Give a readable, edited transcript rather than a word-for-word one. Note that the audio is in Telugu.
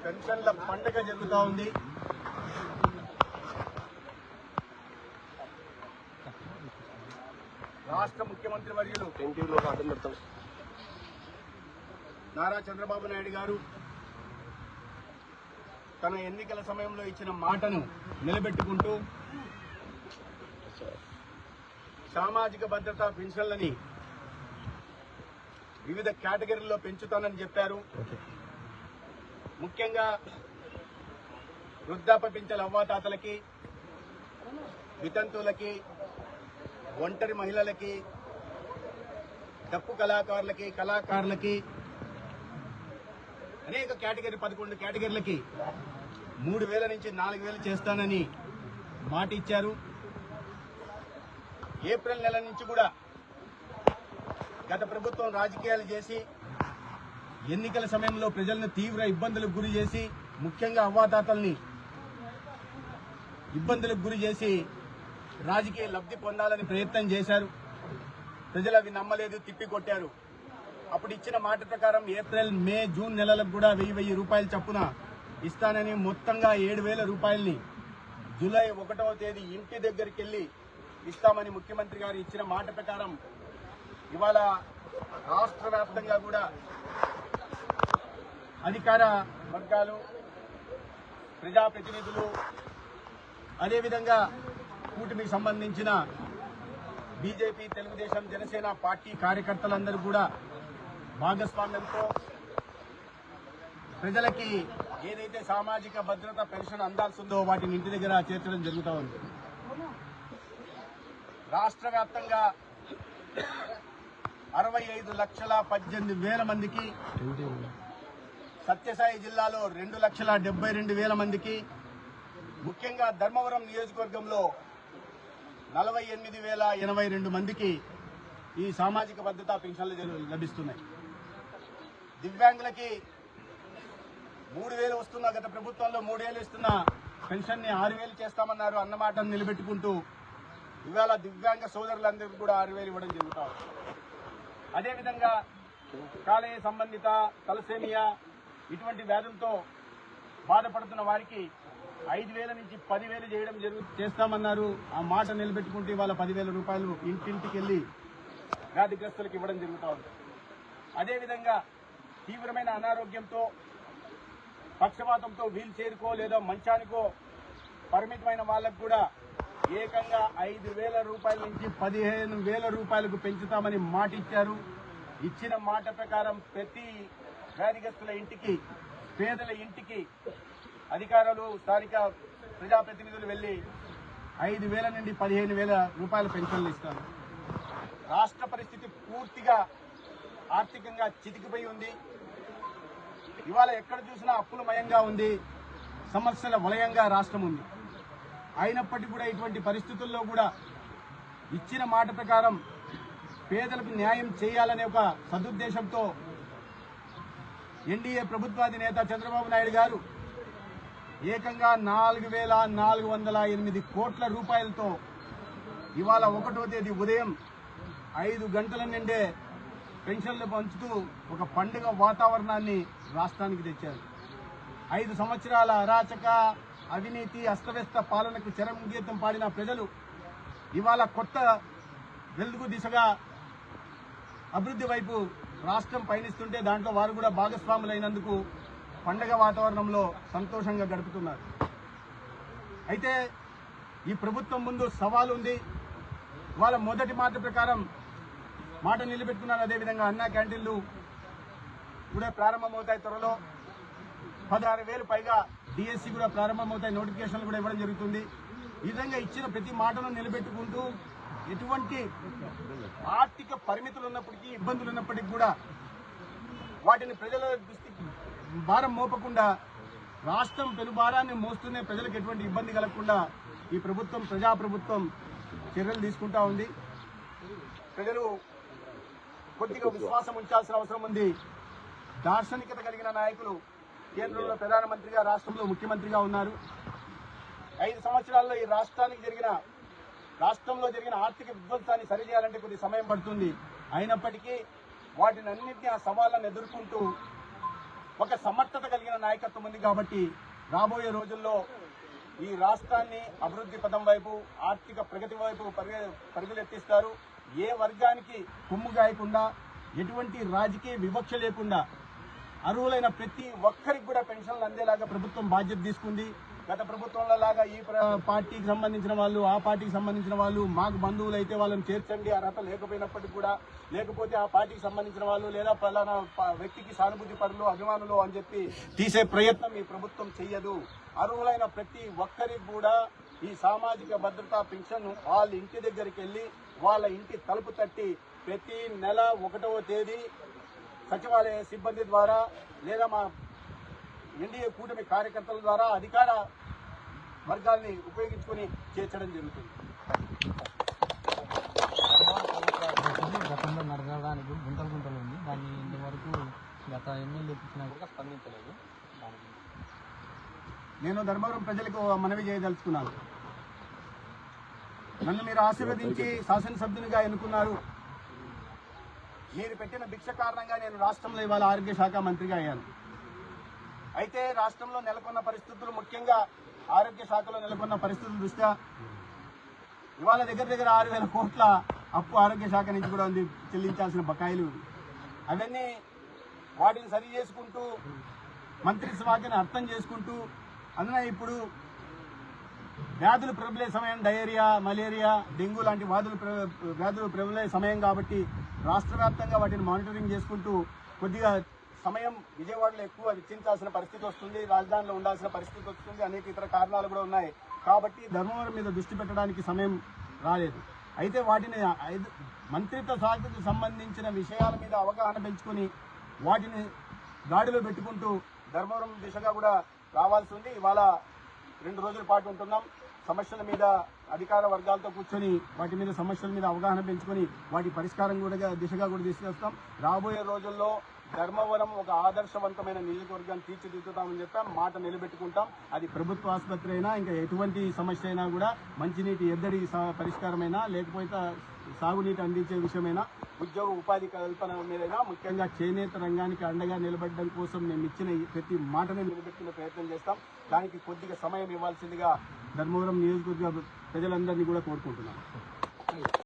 పెన్షన్ల పండుగ జరుగుతూ ఉంది. రాష్ట్ర ముఖ్యమంత్రి వర్యులు నారా చంద్రబాబు నాయుడు గారు తన ఎన్నికల సమయంలో ఇచ్చిన మాటను నిలబెట్టుకుంటూ సామాజిక భద్రతా పెన్షన్లని వివిధ కేటగిరీల్లో పెంచుతానని చెప్పారు. ముఖ్యంగా వృద్ధాప్య పింఛన్ అవ్వాతాతలకి, వితంతువులకి, ఒంటరి మహిళలకి, డప్పు కళాకారులకి అనేక కేటగిరీ 11 కేటగిరీలకి 3,000 నుంచి 4,000 చేస్తానని మాట ఇచ్చారు. ఏప్రిల్ నెల నుంచి కూడా గత ప్రభుత్వం రాజకీయాలు చేసి ఎన్నికల సమయంలో ప్రజలను తీవ్ర ఇబ్బందులకు గురి చేసి, ముఖ్యంగా అవ్వాతాతల్ని ఇబ్బందులకు గురి చేసి రాజకీయ లబ్ధి పొందాలని ప్రయత్నం చేశారు. ప్రజలు అవి నమ్మలేదు, తిప్పికొట్టారు. అప్పుడు ఇచ్చిన మాట ప్రకారం ఏప్రిల్, మే, జూన్ నెలలకు కూడా 1,000 రూపాయల చొప్పున ఇస్తానని మొత్తంగా 7,000 రూపాయల్ని జూలై 1వ తేదీ ఇంటి దగ్గరికి వెళ్లి ఇస్తామని ముఖ్యమంత్రి గారు ఇచ్చిన మాట ప్రకారం ఇవాళ రాష్ట్ర వ్యాప్తంగా కూడా అధికార వర్గాలు, ప్రజాప్రతినిధులు, అదేవిధంగా కూటమికి సంబంధించిన బీజేపీ, తెలుగుదేశం, జనసేన పార్టీ కార్యకర్తలందరూ కూడా భాగస్వామ్యంతో ప్రజలకి ఏదైతే సామాజిక భద్రత పెన్షన్ అందాల్సిందో వాటిని ఇంటి దగ్గర చేర్చడం జరుగుతూ ఉంది. రాష్ట్ర వ్యాప్తంగా 65,18,000 మందికి, సత్యసాయి జిల్లాలో 2,72,000 మందికి, ముఖ్యంగా ధర్మవరం నియోజకవర్గంలో 48,082 మందికి ఈ సామాజిక భద్రతా పెన్షన్లు లభిస్తున్నాయి. దివ్యాంగులకి 3,000 వస్తున్న గత ప్రభుత్వంలో 3,000 ఇస్తున్న పెన్షన్ ని 6,000 చేస్తామన్నారు. అన్నమాటను నిలబెట్టుకుంటూ ఇవాళ దివ్యాంగ సోదరులందరికీ కూడా 6,000 ఇవ్వడం జరుగుతా ఉంది. అదేవిధంగా కాలేయ సంబంధిత తలసేమియా ఇటువంటి వ్యాధులతో బాధపడుతున్న వారికి 5,000 నుంచి 10,000 చేస్తామన్నారు. ఆ మాట నిలబెట్టుకుంటూ ఇవాళ 10,000 రూపాయలు ఇంటింటికి వెళ్లి వ్యాధిగ్రస్తులకు ఇవ్వడం జరుగుతూ ఉంది. అదేవిధంగా తీవ్రమైన అనారోగ్యంతో, పక్షపాతంతో వీల్ చైర్కో లేదా మంచానికో పరిమితమైన వాళ్లకు కూడా ఏకంగా 5,000 రూపాయల నుంచి 15,000 రూపాయలకు పెంచుతామని మాట ఇచ్చారు. ఇచ్చిన మాట ప్రకారం ప్రతి వ్యాధిగ్రస్తుల ఇంటికి, పేదల ఇంటికి అధికారులు, స్థానిక ప్రజాప్రతినిధులు వెళ్లి 5,000 నుండి 15,000 రూపాయల పెన్షన్లు ఇస్తారు. రాష్ట్ర పరిస్థితి పూర్తిగా ఆర్థికంగా చితికిపోయి ఉంది. ఇవాళ ఎక్కడ చూసినా అప్పులమయంగా ఉంది, సమస్యల వలయంగా రాష్ట్రం ఉంది. అయినప్పటికీ కూడా ఇటువంటి పరిస్థితుల్లో కూడా ఇచ్చిన మాట ప్రకారం పేదలకు న్యాయం చేయాలనే ఒక సదుద్దేశంతో ఎన్డీఏ ప్రభుత్వాధినేత చంద్రబాబు నాయుడు గారు ఏకంగా 4,408 కోట్ల రూపాయలతో ఇవాళ 1వ తేదీ ఉదయం 5 గంటల నుండే పెన్షన్లు పంచుతూ ఒక పండుగ వాతావరణాన్ని రాష్ట్రానికి తెచ్చారు. 5 సంవత్సరాల అరాచక, అవినీతి, అస్తవ్యస్త పాలనకు చరమగీతం పాడిన ప్రజలు ఇవాళ కొత్త వెలుగు దిశగా అభివృద్ధి వైపు రాష్ట్రం పయనిస్తుంటే దాంట్లో వారు కూడా భాగస్వాములైనందుకు పండగ వాతావరణంలో సంతోషంగా గడుపుతున్నారు. అయితే ఈ ప్రభుత్వం ముందు సవాలు ఉంది. వాళ్ళ మొదటి మాట ప్రకారం మాట నిలబెట్టుకున్నారు. అదేవిధంగా అన్నా క్యాంటీన్లు కూడా ప్రారంభమవుతాయి త్వరలో. 16,000 పైగా డిఎస్సి కూడా ప్రారంభమవుతాయి. నోటిఫికేషన్లు కూడా ఇవ్వడం జరుగుతుంది. ఈ విధంగా ఇచ్చిన ప్రతి మాటను నిలబెట్టుకుంటూ ఎటువంటి ఆర్థిక పరిమితులు ఉన్నప్పటికీ, ఇబ్బందులు ఉన్నప్పటికీ కూడా వాటిని ప్రజల దృష్టికి భారం మోపకుండా రాష్ట్రం పెనుభారాన్ని మోస్తూనే ప్రజలకు ఎటువంటి ఇబ్బంది కలగకుండా ఈ ప్రభుత్వం, ప్రజాప్రభుత్వం చర్యలు తీసుకుంటా ఉంది. ప్రజలు కొద్దిగా విశ్వాసం ఉంచాల్సిన అవసరం ఉంది. దార్శనికత కలిగిన నాయకులు కేంద్రంలో ప్రధానమంత్రిగా, రాష్ట్రంలో ముఖ్యమంత్రిగా ఉన్నారు. 5 సంవత్సరాల్లో ఈ రాష్ట్రంలో జరిగిన ఆర్థిక విధ్వంసాన్ని సరిచేయాలంటే కొద్ది సమయం పడుతుంది. అయినప్పటికీ వాటిని అన్నింటినీ, ఆ సవాళ్లను ఎదుర్కొంటూ ఒక సమర్థత కలిగిన నాయకత్వం ఉంది కాబట్టి రాబోయే రోజుల్లో ఈ రాష్ట్రాన్ని అభివృద్ధి పథం వైపు, ఆర్థిక ప్రగతి వైపు పరుగులెత్తిస్తారు. ఏ వర్గానికి కొమ్ము గాయకుండా, ఎటువంటి రాజకీయ వివక్ష లేకుండా అర్హులైన ప్రతి ఒక్కరికి కూడా పెన్షన్లు అందేలాగా ప్రభుత్వం బాధ్యత తీసుకుంది. గత ప్రభుత్వంలో లాగా ఈ పార్టీకి సంబంధించిన వాళ్ళు, ఆ పార్టీకి సంబంధించిన వాళ్ళు, మాకు బంధువులు అయితే వాళ్ళని చేర్చండి, అర్హత లేకపోయినప్పటికీ కూడా, లేకపోతే ఆ పార్టీకి సంబంధించిన వాళ్ళు లేదా పలానా వ్యక్తికి సానుభూతి పరులు, అభిమానులు అని చెప్పి తీసే ప్రయత్నం ఈ ప్రభుత్వం చెయ్యదు. అర్హులైన ప్రతి ఒక్కరికి కూడా ఈ సామాజిక భద్రతా పెన్షన్ వాళ్ళ ఇంటి దగ్గరికి వెళ్లి, వాళ్ళ ఇంటి తలుపు తట్టి ప్రతి నెల 1వ తేదీ సచివాలయ సిబ్బంది ద్వారా లేదా మా ఎన్డీఏ కూటమి కార్యకర్తల ద్వారా అధికార వర్గాల్ని ఉపయోగించుకుని చేర్చడం జరుగుతుంది. గతంలో నడవడానికి గుంటలు ఉంది. దాన్ని ఇంతవరకు గత ఎమ్మెల్యే ఇచ్చినా కూడా స్పందించలేదు. నేను ధర్మవరం ప్రజలకు మనవి చేయదలుచుకున్నాను. నన్ను మీరు ఆశీర్వదించి శాసనసభ్యునిగా ఎన్నుకున్నారు. మీరు పెట్టిన భిక్ష కారణంగా నేను రాష్ట్రంలో ఇవాళ ఆరోగ్య శాఖ మంత్రిగా అయ్యాను. అయితే రాష్ట్రంలో నెలకొన్న పరిస్థితులు, ముఖ్యంగా ఆరోగ్య శాఖలో నెలకొన్న పరిస్థితుల దృష్ట్యా ఇవాళ దగ్గర 6,000 కోట్ల అప్పు ఆరోగ్య శాఖ నుంచి కూడా ఉంది, చెల్లించాల్సిన బకాయిలు. అవన్నీ వాటిని సరి చేసుకుంటూ, మంత్రి శాఖని అర్థం చేసుకుంటూ, అందులో ఇప్పుడు వ్యాధులు ప్రబలే సమయం, డయేరియా, మలేరియా, డెంగ్యూ లాంటి వ్యాధులు ప్రబలే సమయం కాబట్టి రాష్ట్ర వ్యాప్తంగా వాటిని మానిటరింగ్ చేసుకుంటూ కొద్దిగా సమయం విజయవాడలో ఎక్కువ వెచ్చించాల్సిన పరిస్థితి వస్తుంది, రాజధానిలో ఉండాల్సిన పరిస్థితి వస్తుంది, అనేక ఇతర కారణాలు కూడా ఉన్నాయి. కాబట్టి ధర్మవరం మీద దృష్టి పెట్టడానికి సమయం రాలేదు. అయితే వాటిని మంత్రిత్వ శాఖకు సంబంధించిన విషయాల మీద అవగాహన పెంచుకొని వాటిని గాడిలో పెట్టుకుంటూ ధర్మవరం దిశగా కూడా రావాల్సి ఉంది. ఇవాళ 2 రోజుల పాటు ఉంటున్నాం. సమస్యల మీద అధికార వర్గాలతో కూర్చొని వాటి మీద సమస్యల మీద అవగాహన పెంచుకొని వాటి పరిష్కారం కూడా దిశగా కూడా తీసుకొస్తాం. రాబోయే రోజుల్లో ధర్మవరం ఒక ఆదర్శవంతమైన నియోజకవర్గాన్ని తీర్చిదిద్దుతామని చెప్పాం. మాట నిలబెట్టుకుంటాం. అది ప్రభుత్వ ఆసుపత్రి అయినా, ఇంకా ఎటువంటి సమస్య అయినా కూడా, మంచినీటి ఎద్దడి పరిష్కారమైనా, లేకపోతే సాగునీటి అందించే విషయమైనా, ఉద్యోగ ఉపాధి కల్పన మీదైనా, ముఖ్యంగా చేనేత రంగానికి అండగా నిలబడడం కోసం మేము ఇచ్చిన ప్రతి మాటని నిలబెట్టుకునే ప్రయత్నం చేస్తాం. దానికి కొద్దిగా సమయం ఇవ్వాల్సిందిగా ధర్మవరం నియోజకవర్గ ప్రజలందరినీ కూడా కోరుకుంటున్నాం.